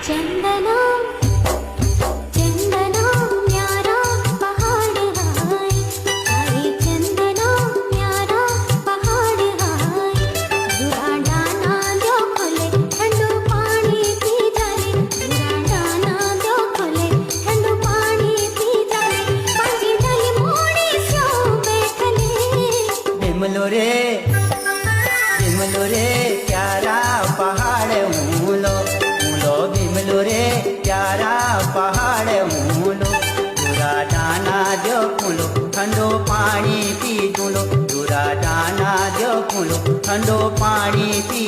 चंदना चंदना न्यारा पहाड़ हाय, अरे चंदना न्यारा पहाड़ हाय। दूरा डाना जो खोले ठंडो पानी पी जाले, दूरा डाना जो खोले ठंडो पानी पी जाले। पांजी डाली मोड़ी सो बैठले, बिमलो रे प्यारा पहाड़ मूलो मूलो बिमलो रे प्यारा पहाड़ मूलो। दूरा डाना जो फूलो ठंडो पानी पी जूलो, दूरा डाना जो फूलो ठंडो पानी पी